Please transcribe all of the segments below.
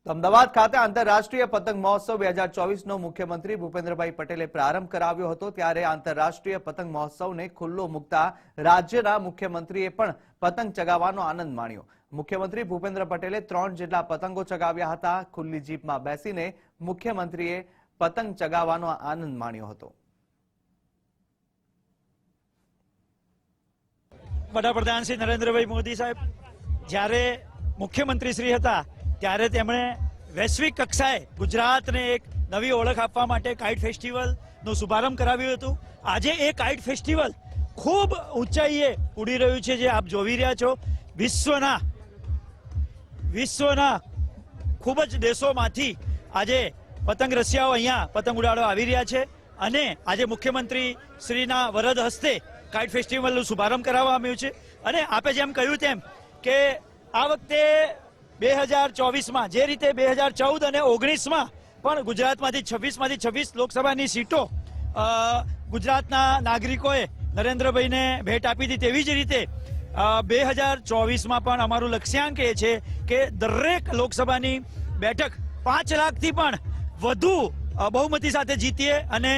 અમદાવાદ ખાતે આંતરરાષ્ટ્રીય પતંગ મહોત્સવ 2024નો મુખ્યમંત્રી ભૂપેન્દ્રભાઈ પટેલે પ્રારંભ કરાવ્યો હતો। ત્યારે આંતરરાષ્ટ્રીય પતંગ મહોત્સવને ખુલ્લો મૂકતા રાજ્યના મુખ્યમંત્રીએ પણ પતંગ ચગાવવાનો આનંદ માણ્યો। મુખ્યમંત્રી ભૂપેન્દ્ર પટેલે 3 જેટલા પતંગો ચગાવ્યા હતા। ખુલ્લી જીપમાં બેસીને મુખ્યમંત્રીએ પતંગ ચગાવવાનો આનંદ માણ્યો હતો। વડાપ્રધાન શ્રી નરેન્દ્રભાઈ મોદી સાહેબ જ્યારે મુખ્યમંત્રી શ્રી હતા ત્યારે તેમણે વૈશ્વિક કક્ષાએ ગુજરાતને એક નવી ઓળખ આપવા માટે કાઇટ ફેસ્ટિવલનો શુભારંભ કરાવ્યો હતો। આજે એ કાઇટ ફેસ્ટિવલ ખૂબ ઊંચાઈએ ઉડી રહ્યું છે, જે આપ જોઈ રહ્યા છો। વિશ્વના ખૂબ જ દેશોમાંથી આજે પતંગ રસિયાઓ અહીંયા પતંગ ઉડાડવા આવી રહ્યા છે અને આજે મુખ્યમંત્રી શ્રીના વરદ હસ્તે કાઇટ ફેસ્ટિવલનો શુભારંભ કરવામાં આવ્યો છે। અને આપે જેમ કહ્યું તેમ કે આ વખતે 2024માં જે રીતે 2014 અને 19માં પણ ગુજરાતમાંથી 26 લોકસભાની સીટો ગુજરાતના નાગરિકોએ નરેન્દ્રભાઈને ભેટ આપી હતી, તેવી જ રીતે 2024માં પણ અમારું લક્ષ્યાંક એ છે કે દરેક લોકસભાની બેઠક 5 લાખથી પણ વધુ બહુમતી સાથે જીતીએ અને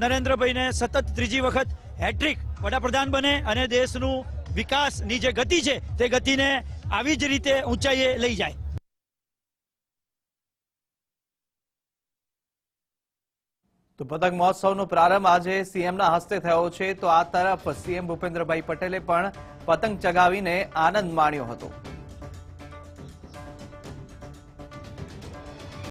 નરેન્દ્રભાઈને સતત ત્રીજી વખત હેટ્રિક વડાપ્રધાન બને અને દેશનું વિકાસની જે ગતિ છે તે ગતિને આવી જ રીતે ઊંચાઈએ લઈ જાય। તો પતંગ મહોત્સવનો પ્રારંભ આજે સીએમના હસ્તે થયો છે, તો આ તરફ સીએમ ભૂપેન્દ્રભાઈ પટેલે પણ પતંગ ચગાવીને આનંદ માણ્યો હતો।